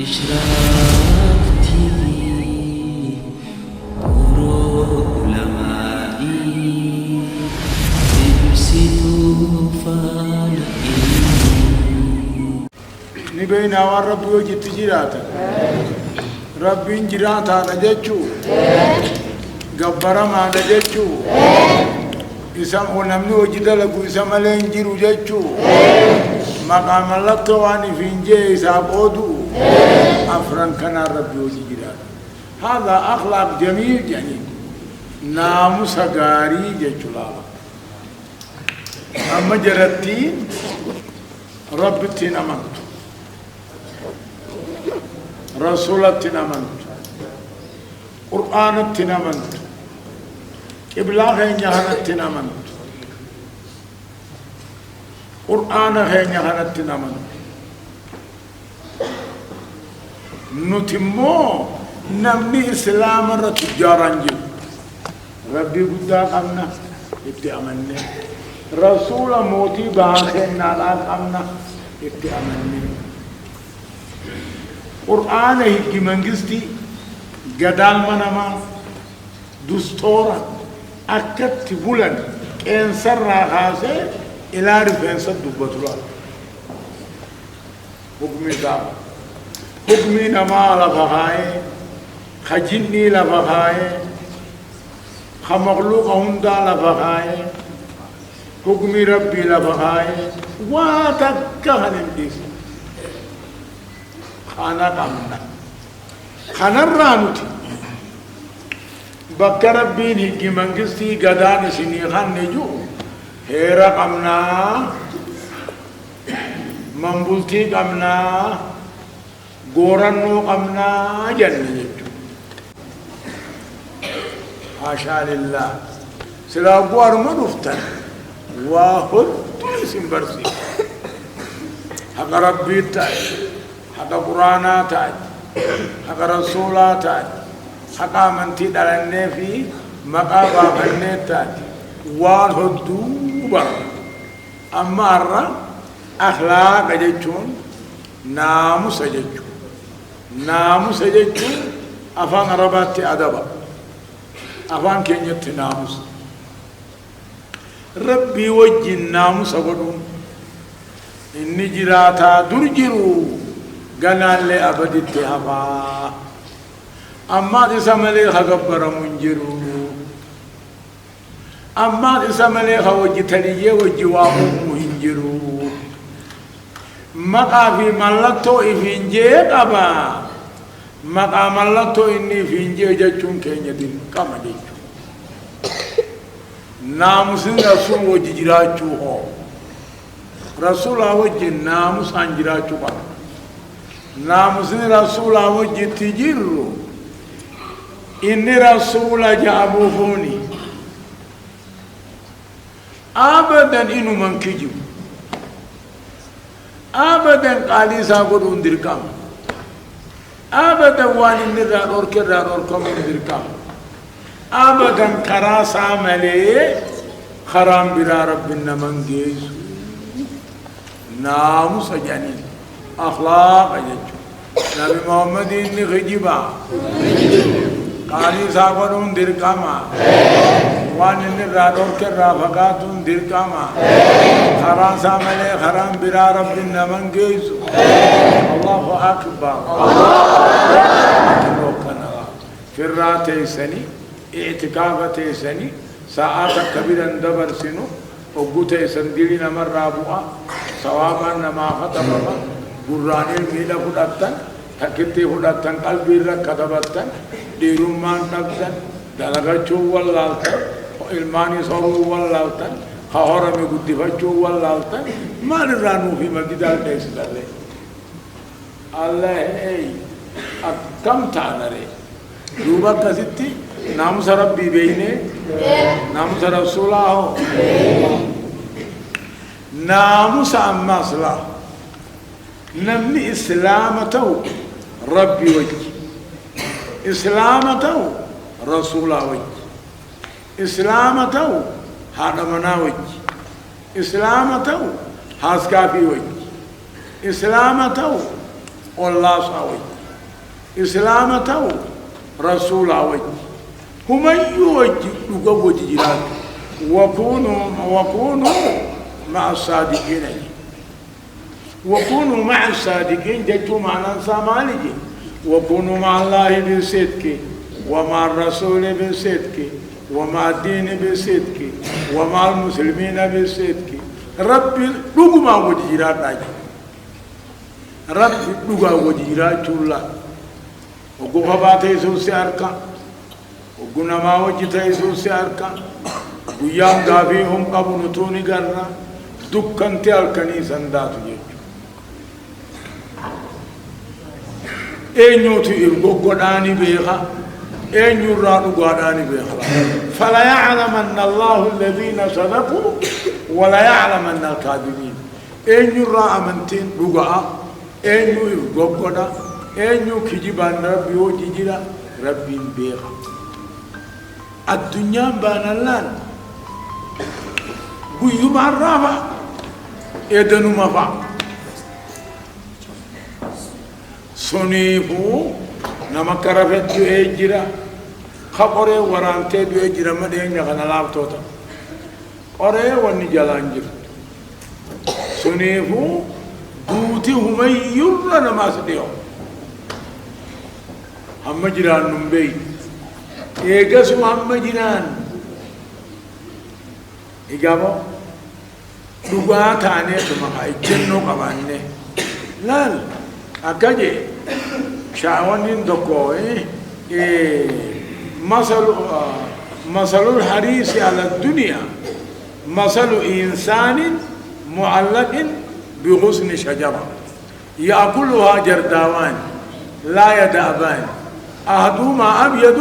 إشراق تيفي برو علمائي إبسطوا فالقي نبينا والرب يوجد تجيراتا رب جراتا نجتشو قبر ما نجتشو إسام ونمني وجد لكو إسام لنجيرو جتشو مقام الله تواني فينجي إساب أودو أفران كان رب يوجد جراتا هذا أخلاق جميل جميل ناموس غاري جتشو لالا أما جرتين رب تين أمانتو رسولة تنامنت قرآن تنامنت إبلاغ ينهن تنامنت قرآن ينهن تنامنت نتمو نمني إسلام رتجارنجي ربي قد قمنا ابتي أمني رسول موتي باخنا لا قمنا ابتي أمني قرآن هيك منجستي جدال منما دستورا أكت بولن إنسان راحاسه إلى رفنسة دبتلا حكمي دام حكمي نما لفهاي خجني لفهاي خمغلوق هندا لفهاي حكمي ربي لفهاي واتكهن الديس خانا قمنا خانا الرانوتي بك ربين هكي منجستي قدان سني خان نجو هيرا قمنا منبولتي قمنا غورنو قمنا جنة حاشا لله سلاقوا أرمى نفتن واحد اسم برسي حق ربي تاي حق قرانا تاج حق رسولا تاج حق منتي دلني في مقابا بني تاج وان هدوبا أما الرا أخلاق جيتون ناموس جيتون ناموس جيتون أفان رباتي أدبا أفان كينيت ناموس ربي وجه الناموس أقولون إني جراتا درجرو قنال لي أبد التهبا أما إسام لي خبر منجرو أما إسام لي خوجتني وجواه منجرو مقا في ملتو إفنجي قبا مقا ملتو إني فنجي جاتشون كينيدين كما جاتشون ناموسين رسول وجه جراتشو هو رسول وجه ناموس عن جراتشو قبا ناموسين رسول وجه تجيرو إني رسول جابوفوني أبدا إنو من كجو أبدا قالي ساقود اندركام أبدا وان إني رأوركم اندركام أبدا كراسا ملي خرام برا ربنا من جيسو ناموس جانين أخلاق أججو نبي محمد إني خجيبا قالي ساقون دركاما وان إني رادور كرا فقاتون دركاما خران ساملي خران برا ربنا من جيسو الله أكبر في الراتي سني اعتكافتي سني ساعات كبيرا دبر سنو وقوتي سنديرين مرة أبوها سوابا نما ختمها قراني الميلا خدتن تكتي خدتن قلبي ركضبتن ديرمان نبتن دلغچو واللالتن علماني صورو واللالتن خهرمي قدفچو واللالتن ما نرانو في مجدال ديس دلي الله اي أكم تانري دوبا كسيتي ناموس ربي بينه ناموس رسوله ناموس أما صلاة نمني إسلامته ربي وجه إسلامته رسول وجه إسلامته هذا منا وجه إسلامته هاسكافي وجه إسلامته والله صاوي إسلام تو رسول عوي هم يوجه لقوة جيران وكونوا مع الصادقين وكونوا مع الصادقين جتوا معنا سامالجي وكونوا مع الله بالصدق ومع الرسول بالصدق ومع الدين بالصدق ومع المسلمين بالصدق ربي لقما وجيرات راجع ربي لقا وجيرات الله وقوها باتي سوسي أركا وقنا ما وجيتي سوسي أركا ويام غافيهم قبو نتوني قرنا دكان تيالكني سنداتو جيجو أينيو تيرغو قداني بيخا أينيو رادو قداني بيخا فلا يعلمن الله الذين صدقوا ولا يعلمن الكاذبين أينيو را أمنتين رغا أينيو يرغو قدا أينيو كجبان ربي وجيجرا ربي بيخا الدنيا بان اللان بيوم الرابع إدنو مفا سنيفو نما كرفت جو إجرا خبره ورانته جو إجرا مدين يغنى لابتوتا أريه وني جلانجر سنيفو دوتي همي يرى نماس ديو هم جران نمبي إيقاسو هم جران إيقابو لغاتاني تمخا إجنو قباني لال أكاجي شاوانين دكو مثل الحريص على الدنيا مثل إنسان معلق بغصن شجرة يأكلها جرداوان لا يدابان أحدهما أبيض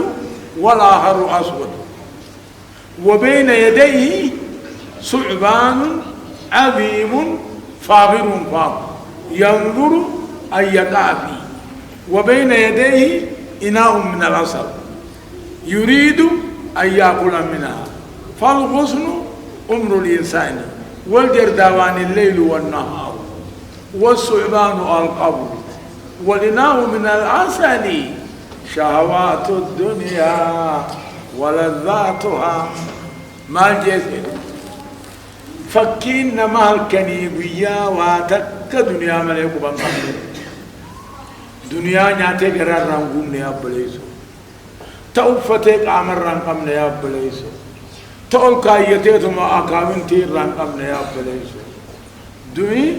والآخر أسود وبين يديه ثعبان عظيم فاغر فاغر ينظر أن يقع فيه وبين يديه إناء من العسل يريد أن يأكل منها فالغصن أمر الإنسان والجرداوان الليل والنهار والثعبان القبر والإناء من العسل شهوات الدنيا ولذاتها ما الجزء فكين ما الكنيبية واتك دنيا مليك بانقام دنيا نياتي قرار رانقوم نياب بليسو توفتك عمر رانقام نياب بليسو تقول كايتي ثم أقامن تير رانقام نياب بليسو دنيا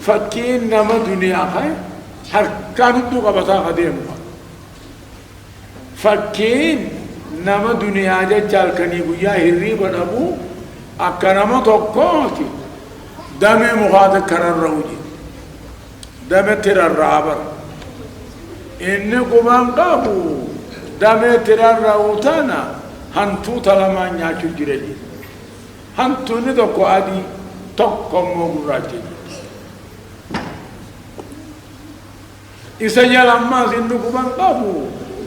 فكين نما دنيا خير هر كانت دو قبطا قديم فكين نما دنيا جال كنيبية هري بدأبو أكنما توقعتي دمي مخاطب كرر روجي دمي ترى الرابر إني قبان قابو دمي ترى الروتانا هنتو تلما نياشو جرجي هنتو ندوكو أدي توقع موغراجي إسا يلما زندو قبان قابو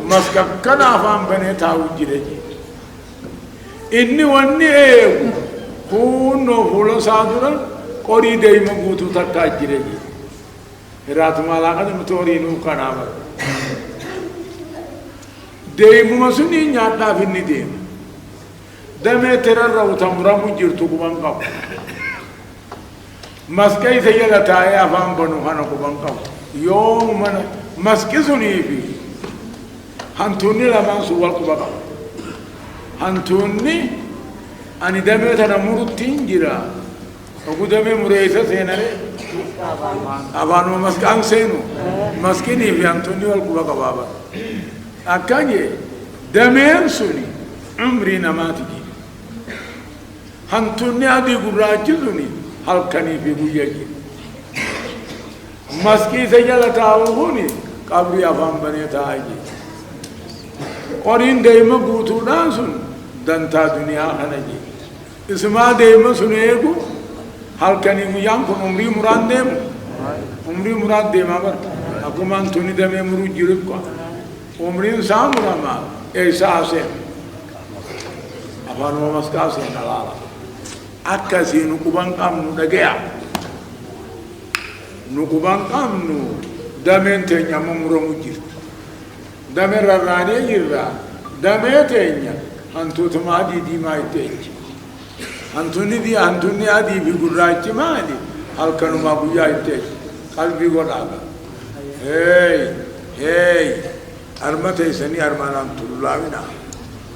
مسكب كنا فان بني تاو جرجي إني واني إيقو كونو فولو سادورا قري دايما قوتو تكا جرجي رات مالا قد متورينو كنامر دايما مسوني نياتا فيني دايما دمي ترى روتا مرامو جرتو قبان قبو مسكي سيلا تايا فان بنو خانو قبان قبو يوم من مسكي سني في هنتوني لما سوال قبان هنتوني أني دمي تنمر تنجرا أقول دمي مريسة سيناري أبانو مسكان سينو مسكيني في هنتوني والقبا قبابا أكاجي دمي سوني عمري نماتي هنتوني أدي قراجزوني هل كني في بيجي مسكي سيجالة تاوهوني قبري أفهم بني تاجي قرين دايما قوتو دانسون دانتا دنيا خنجي اسما دايما سنيكو هل كان يميان كن عمري مراد ديما بر اكو مان توني دمي مرو جيرب کو عمري سام ما ایسا سے ابانو مسکا سے نلالا اكاسي نو كوبان قام نو دغيا نو كوبان قام نو دمين تينيا ممرو مجير دمين رراني جرا دمين تينيا أنتو تمادي دي ما يتيني أنتوني دي أنتوني أدي بيقراج مالي هل كانوا ما بيجا يتيني قلبي قرابا هاي أرمتي سني أرمانام تلولاوينا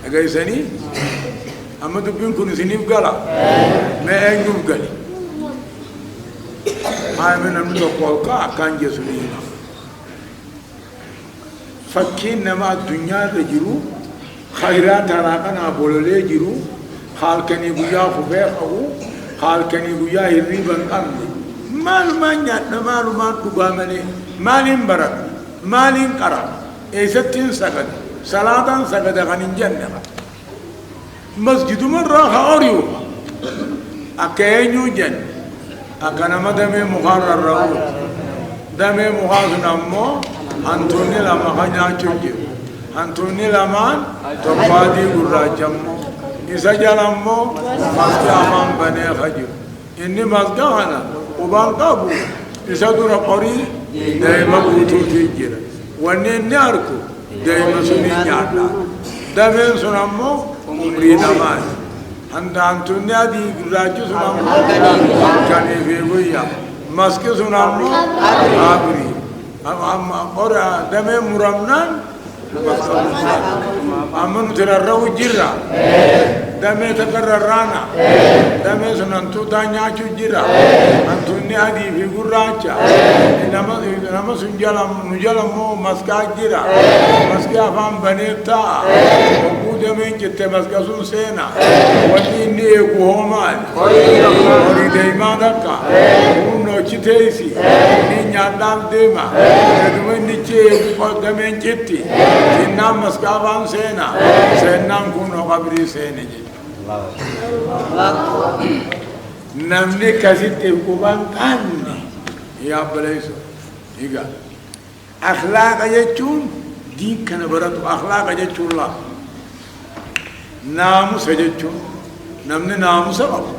أجاي سني أما تبين كوني سني بقلا ما أنجو بقلي هاي من أمنو قولكا كان جسولينا فكين نما الدنيا رجلو خيرات هراقنا بولولي جرو خال كني بيا خبيخه خال كني بيا هريبا قمني مال ما نياتنا مال ما تقامني مالين برك مالين قرب إيستين سجد صلاة سجد غنين جنة مسجد مرة خاريو أكينيو جن أكنا ما دمي مخارر راو دمي مخارر نمو أنتوني لما خنيا تجيب أنتوني لما تقادي قراجمو إذا جلمو مسجد أمام بني خجيب إني مسجد أنا وبانقابو إذا دور قري دائما بوتو تيجير ونين ناركو دائما سنين نارنا دائما سنامو عمري نماز أنتوني أدي قراجو سنامو كاني في بويا مسجد سنامو آبري اور دائما مرمنان أمن ترى جرا دمه تكررانا دمه سننتو تانيا جرا أنتوني أدي في قراجة نما سنجلم مو مسكا جرا مسكا فام بنيتا وقود من جت مسكا سنسينا وني يقومان وري دايما دكا ونو تشتيسي نيا دام ديما دمه نيجي دمه جتي إنام مسكا فام سينا سينام كونو قبري سيني namni kasitti kuban kanne ya balaiso iga akhlaqa jechuun diin kana baratu akhlaqa jechuun la naamusa jechuun namni naamusa qabu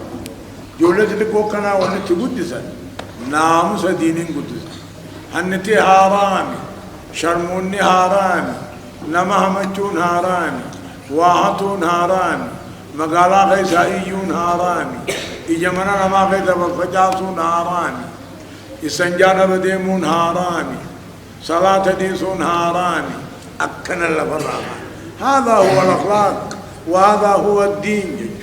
ijoollee xixiqqoo kanaa wanni itti guddisan naamusa diiniin guddisan hanniti haaraami sharmuunni haaraami nama hamachuun haaraami waa hatuun haaraami مقالا غيسا إيون هارامي إجمنا نما غيسا فجاسون هارامي إسنجانا بديمون هارامي صلاة ديسون هارامي أكن اللفراغا هذا هو الأخلاق وهذا هو الدين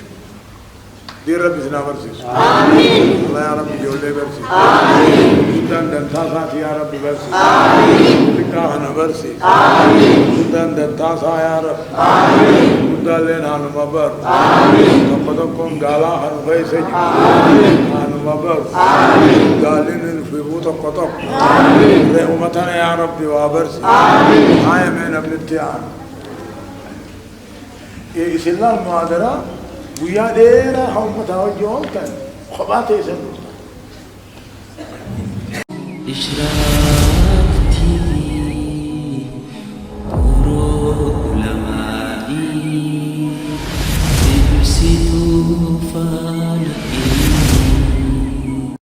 دي رب سنا برسيس آمين الله يا رب جولي برسيس آمين سودان دنتاسات يا رب برسيس آمين لكاهنا برسيس آمين سودان دنتاسا يا رب آمين سودان لين هنمبر آمين تقدكم قالا هنبيسج آمين هنمبر آمين قالين الفيبو تقدك آمين رحمتنا يا رب وابرسيس آمين هاي من ابن التيان إيش الله المعادرة ويا ديرا هم متوجهون كان خباتي سنو إشراق